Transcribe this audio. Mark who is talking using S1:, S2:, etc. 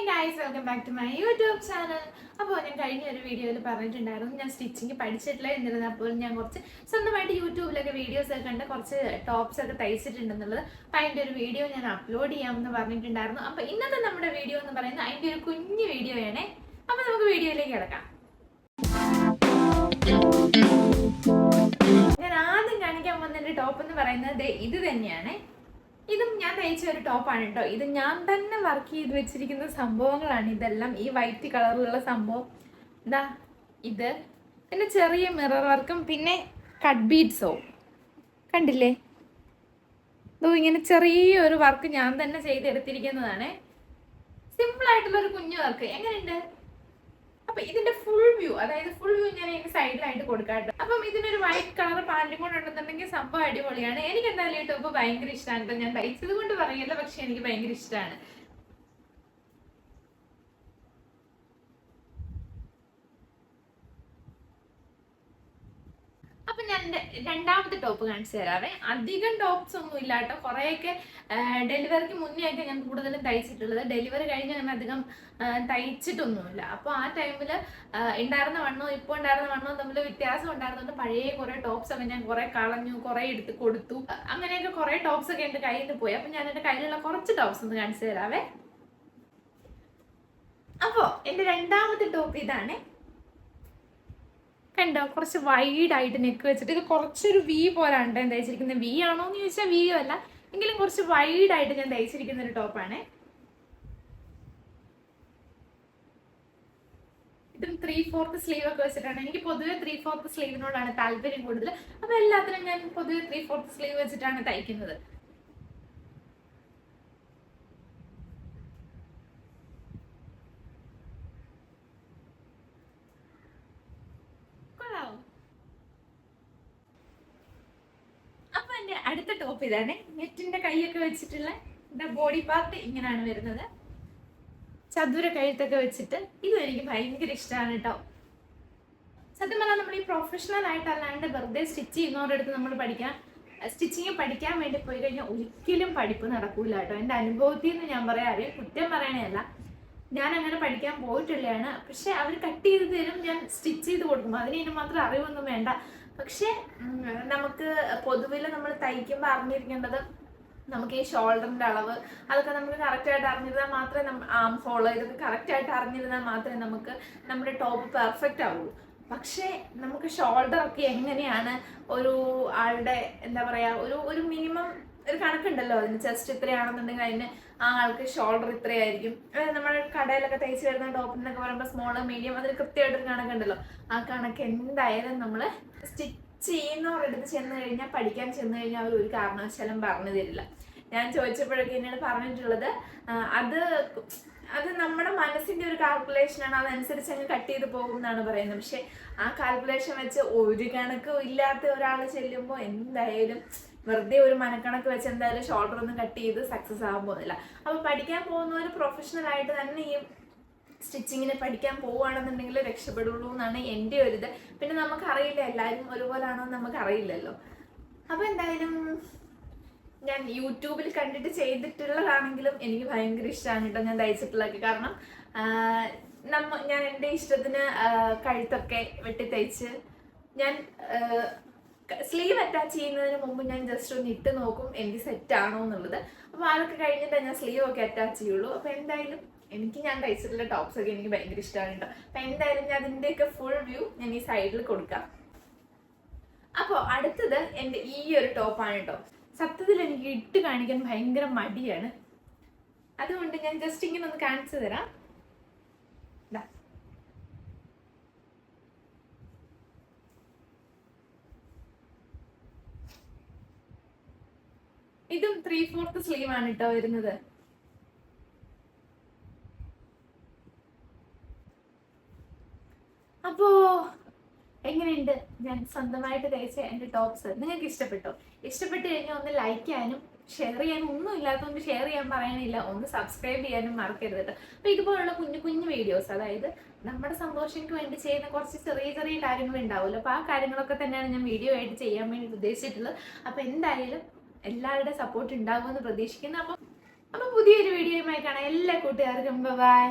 S1: Guys, welcome back to my YouTube channel. അപ്പോൾ ഞാൻ കഴിഞ്ഞ ഒരു വീഡിയോയിൽ പറഞ്ഞിട്ടുണ്ടായിരുന്നു ഞാൻ സ്റ്റിച്ചിങ് പഠിച്ചിട്ടില്ല എന്നിരുന്നപ്പോൾ ഞാൻ കുറച്ച് സ്വന്തമായിട്ട് യൂട്യൂബിലൊക്കെ വീഡിയോസ് ഒക്കെ കണ്ട് കുറച്ച് ടോപ്സ് ഒക്കെ തയ്ച്ചിട്ടുണ്ടെന്നുള്ളത്. അപ്പോൾ അതിൻ്റെ ഒരു വീഡിയോ ഞാൻ അപ്ലോഡ് ചെയ്യാമെന്ന് പറഞ്ഞിട്ടുണ്ടായിരുന്നു. അപ്പോൾ ഇന്നത്തെ നമ്മുടെ വീഡിയോ എന്ന് പറയുന്നത് അതിൻ്റെ ഒരു കുഞ്ഞു വീഡിയോ ആണേ. അപ്പോൾ നമുക്ക് വീഡിയോയിലേക്ക് കിടക്കാം. ഞാൻ ആദ്യം കാണിക്കാൻ വന്നതിൻ്റെ ടോപ്പ് എന്ന് പറയുന്നത് ഇത് തന്നെയാണ്. ഇതും ഞാൻ തയ്ച്ച ഒരു ടോപ്പാണ് കേട്ടോ. ഇത് ഞാൻ തന്നെ വർക്ക് ചെയ്ത് വെച്ചിരിക്കുന്ന സംഭവങ്ങളാണ് ഇതെല്ലാം. ഈ വൈറ്റ് കളറിലുള്ള സംഭവം ഇതാ ഇത്, പിന്നെ ചെറിയ മിറർ വർക്കും പിന്നെ കട്ട് ബീഡ്സോ കണ്ടില്ലേ. ഇതോ ഇങ്ങനെ ചെറിയൊരു വർക്ക് ഞാൻ തന്നെ ചെയ്തെടുത്തിരിക്കുന്നതാണ്. സിമ്പിളായിട്ടുള്ളൊരു കുഞ്ഞു വർക്ക്. എങ്ങനെയുണ്ട്? അപ്പൊ ഇതിന്റെ ഫുൾ വ്യൂ, അതായത് ഫുൾ വ്യൂ ഞാൻ എനിക്ക് സൈഡിലായിട്ട് കൊടുക്കാട്ടോ. അപ്പം ഇതിനൊരു വൈറ്റ് കളർ പാൻറ്റും കൂടെ ഉണ്ടെന്നുണ്ടെങ്കിൽ സംഭവം അടിപൊളിയാണ്. എനിക്ക് എന്തായാലും ഈ ടോപ്പ് ഭയങ്കര ഇഷ്ടമാണ്. ഞാൻ തയ്ച്ചത് കൊണ്ട് പറയല്ല, പക്ഷെ എനിക്ക് ഭയങ്കര ഇഷ്ടമാണ്. അപ്പൊ ഞാൻ രണ്ടാമത്തെ ടോപ്പ് കാണിച്ചു തരാവേ. അധികം ടോപ്സ് ഒന്നും ഇല്ല കേട്ടോ. കുറേയൊക്കെ ഡെലിവറിക്ക് മുന്നേ ഒക്കെ ഞാൻ കൂടുതലും തയ്ച്ചിട്ടുള്ളത്. ഡെലിവറി കഴിഞ്ഞ് അങ്ങനെ അധികം തയ്ച്ചിട്ടൊന്നുമില്ല. അപ്പോൾ ആ ടൈമിൽ ഉണ്ടായിരുന്ന വണ്ണവും ഇപ്പോൾ ഉണ്ടായിരുന്ന വണ്ണവും തമ്മിൽ വ്യത്യാസം ഉണ്ടായിരുന്നുകൊണ്ട് പഴയ കുറേ ടോപ്സ് ഒക്കെ ഞാൻ കുറേ കളഞ്ഞു, കുറേ എടുത്ത് കൊടുത്തു. അങ്ങനെയൊക്കെ കുറേ ടോപ്സ് ഒക്കെ എൻ്റെ കയ്യിൽ നിന്ന് പോയി. അപ്പം ഞാൻ എൻ്റെ കയ്യിലുള്ള കുറച്ച് ടോപ്സ് ഒന്ന് കാണിച്ചു തരാവേ. അപ്പോൾ എൻ്റെ രണ്ടാമത്തെ ടോപ്പ് ഇതാണ്. കണ്ടോ, കുറച്ച് വൈഡായിട്ട് നെക്ക് വെച്ചിട്ട്. ഇത് കുറച്ചൊരു വി പോലാണ് ഞാൻ തയ്ച്ചിരിക്കുന്നത്. വി ആണോ എന്ന് ചോദിച്ചാൽ വിയോ അല്ല, എങ്കിലും കുറച്ച് വൈഡായിട്ട് ഞാൻ തയ്ച്ചിരിക്കുന്ന ഒരു ടോപ്പാണ്. ഇതും 3/4 സ്ലീവ് ഒക്കെ വെച്ചിട്ടാണ്. എനിക്ക് പൊതുവെ 3/4 സ്ലീവിനോടാണ് താല്പര്യം കൂടുതൽ. അപ്പൊ എല്ലാത്തിനും ഞാൻ പൊതുവെ 3/4 സ്ലീവ് വെച്ചിട്ടാണ് തയ്ക്കുന്നത്. അപ്പൊ എന്റെ അടുത്ത ടോപ്പ് ഇതാണ്. നെറ്റിന്റെ കൈയൊക്കെ വെച്ചിട്ടുള്ള ബോഡി പാർട്ട് ഇങ്ങനെയാണ് വരുന്നത്. ചതുര കഴുത്തൊക്കെ വെച്ചിട്ട് ഇതും എനിക്ക് ഭയങ്കര ഇഷ്ടമാണ് കേട്ടോ. സത്യം പറഞ്ഞാൽ നമ്മൾ ഈ പ്രൊഫഷണൽ ആയിട്ടല്ലാണ്ട് വെറുതെ സ്റ്റിച്ച് ചെയ്യുന്നവരടുത്ത് നമ്മൾ സ്റ്റിച്ചിങ് പഠിക്കാൻ വേണ്ടി പോയി കഴിഞ്ഞാൽ ഒരിക്കലും പഠിപ്പ് നടക്കൂല കേട്ടോ. എൻ്റെ അനുഭവത്തിൽ നിന്ന് ഞാൻ പറയാം, ആരെയും കുറ്റം പറയണതല്ല. ഞാൻ അങ്ങനെ പഠിക്കാൻ പോയിട്ടുള്ളതാണ്. പക്ഷെ അവർ കട്ട് ചെയ്ത് തരും, ഞാൻ സ്റ്റിച്ച് ചെയ്ത് കൊടുക്കും. അതിന് മാത്രം അറിവൊന്നും വേണ്ട. പക്ഷെ നമുക്ക് പൊതുവിൽ നമ്മൾ തയ്ക്കുമ്പോൾ അറിഞ്ഞിരിക്കേണ്ടത് നമുക്ക് ഈ ഷോൾഡറിൻ്റെ അളവ് അതൊക്കെ നമുക്ക് കറക്റ്റായിട്ട് അറിഞ്ഞിരുന്നാൽ മാത്രമേ ആം ഹോള് ഇതൊക്കെ കറക്റ്റായിട്ട് അറിഞ്ഞിരുന്നാൽ മാത്രമേ നമുക്ക് നമ്മുടെ ടോപ്പ് പെർഫെക്റ്റ് ആവുള്ളൂ. പക്ഷേ നമുക്ക് ഷോൾഡറൊക്കെ എങ്ങനെയാണ് ഒരു ആളുടെ എന്താ പറയുക ഒരു മിനിമം ഒരു കണക്കുണ്ടല്ലോ. അതിന് ചെസ്റ്റ് ഇത്രയാണെന്നുണ്ടെങ്കിൽ അതിന് ആ ആൾക്ക് ഷോൾഡർ ഇത്രയായിരിക്കും. നമ്മുടെ കടയിലൊക്കെ തയ്ച്ച് വരുന്ന ടോപ്പിനൊക്കെ പറയുമ്പോൾ സ്മോള് മീഡിയം അതിന് കൃത്യമായിട്ടൊരു കണക്കുണ്ടല്ലോ. ആ കണക്ക് എന്തായാലും നമ്മൾ സ്റ്റിച്ച് ചെയ്യുന്നവരടുത്ത് ചെന്ന് കഴിഞ്ഞാൽ പഠിക്കാൻ ചെന്ന് കഴിഞ്ഞാൽ അവർ ഒരു കാരണവശാലും പറഞ്ഞു തരില്ല. ഞാൻ ചോദിച്ചപ്പോഴൊക്കെ എന്നോട് പറഞ്ഞിട്ടുള്ളത് അത് നമ്മുടെ മനസ്സിന്റെ ഒരു കാൽക്കുലേഷനാണ്, അതനുസരിച്ച് അങ്ങ് കട്ട് ചെയ്ത് പോകും എന്നാണ് പറയുന്നത്. പക്ഷെ ആ കാൽക്കുലേഷൻ വെച്ച് ഒരു കണക്കും ഇല്ലാത്ത ഒരാൾ ചെല്ലുമ്പോൾ എന്തായാലും വെറുതെ ഒരു മനക്കണക്ക് വെച്ച് എന്തായാലും ഷോൾഡർ ഒന്നും കട്ട് ചെയ്ത് സക്സസ് ആകാൻ പോകുന്നില്ല. അപ്പോൾ പഠിക്കാൻ പോകുന്നവർ പ്രൊഫഷണൽ ആയിട്ട് തന്നെ ഈ സ്റ്റിച്ചിങ്ങിന് പഠിക്കാൻ പോവുകയാണെന്നുണ്ടെങ്കിൽ രക്ഷപ്പെടുള്ളൂ എന്നാണ് എൻ്റെ ഒരു ഇത്. പിന്നെ നമുക്കറിയില്ല എല്ലാവരും ഒരുപോലാണോ എന്ന് നമുക്കറിയില്ലല്ലോ. അപ്പോൾ എന്തായാലും ഞാൻ യൂട്യൂബിൽ കണ്ടിട്ട് ചെയ്തിട്ടുള്ളതാണെങ്കിലും എനിക്ക് ഭയങ്കര ഇഷ്ടമാണ് കേട്ടോ ഞാൻ തയ്ച്ചിട്ടുള്ളതൊക്കെ. കാരണം ഞാൻ എൻ്റെ ഇഷ്ടത്തിന് കഴുത്തൊക്കെ വെട്ടി തയ്ച്ച് ഞാൻ സ്ലീവ് അറ്റാച്ച് ചെയ്യുന്നതിന് മുമ്പ് ഞാൻ ജസ്റ്റ് ഒന്ന് ഇട്ട് നോക്കും എനിക്ക് സെറ്റ് ആണോ എന്നുള്ളത്. അപ്പോൾ അതൊക്കെ കഴിഞ്ഞിട്ട് ഞാൻ സ്ലീവ് ഒക്കെ അറ്റാച്ച് ചെയ്യുള്ളൂ. അപ്പോൾ എന്തായാലും ഞാൻ തയ്ച്ചിട്ടുള്ള ടോപ്സ് ഒക്കെ എനിക്ക് ഭയങ്കര ഇഷ്ടമാണ് കേട്ടോ. അപ്പം എന്തായാലും ഞാൻ അതിൻ്റെയൊക്കെ ഫുൾ വ്യൂ ഞാൻ ഈ സൈഡിൽ കൊടുക്കാം. അപ്പോൾ അടുത്തത് എൻ്റെ ഈ ഒരു ടോപ്പാണ് കേട്ടോ. സത്യത്തിൽ എനിക്ക് ഇട്ട് കാണിക്കാൻ ഭയങ്കര മടിയാണ്. അതുകൊണ്ട് ഞാൻ ജസ്റ്റ് ഇങ്ങനെ ഒന്ന് കാണിച്ചു തരാം. ഇതും 3/4 സ്ലീവ് ആണ് കേട്ടോ വരുന്നത്. അപ്പോ എങ്ങനെയുണ്ട് ഞാൻ സ്വന്തമായിട്ട് തയ്ച്ച എൻ്റെ ടോപ്സ്? നിങ്ങൾക്ക് ഇഷ്ടപ്പെട്ടോ? ഇഷ്ടപ്പെട്ട് കഴിഞ്ഞാൽ ഒന്ന് ലൈക്ക് ചെയ്യാനും ഷെയർ ചെയ്യാനും ഒന്നും ഇല്ലാത്തതുകൊണ്ട് ഷെയർ ചെയ്യാൻ പറയാനില്ല, ഒന്ന് സബ്സ്ക്രൈബ് ചെയ്യാനും മറക്കരുത് കേട്ടോ. അപ്പോൾ ഇതുപോലുള്ള കുഞ്ഞു കുഞ്ഞു വീഡിയോസ്, അതായത് നമ്മുടെ സന്തോഷങ്ങൾക്ക് വേണ്ടി ചെയ്യുന്ന കുറച്ച് ചെറിയ ചെറിയ കാര്യങ്ങൾ ഉണ്ടാവുമല്ലോ. അപ്പോൾ ആ കാര്യങ്ങളൊക്കെ തന്നെയാണ് ഞാൻ വീഡിയോ ആയിട്ട് ചെയ്യാൻ വേണ്ടി ഉദ്ദേശിച്ചിട്ടുള്ളത്. അപ്പോൾ എന്തായാലും എല്ലാവരുടെ സപ്പോർട്ട് ഉണ്ടാകുമെന്ന് പ്രതീക്ഷിക്കുന്നു. അപ്പം അപ്പൊ പുതിയൊരു വീഡിയോയുമായി കാണാം. എല്ലാ കൂട്ടുകാർക്കും ബൈ.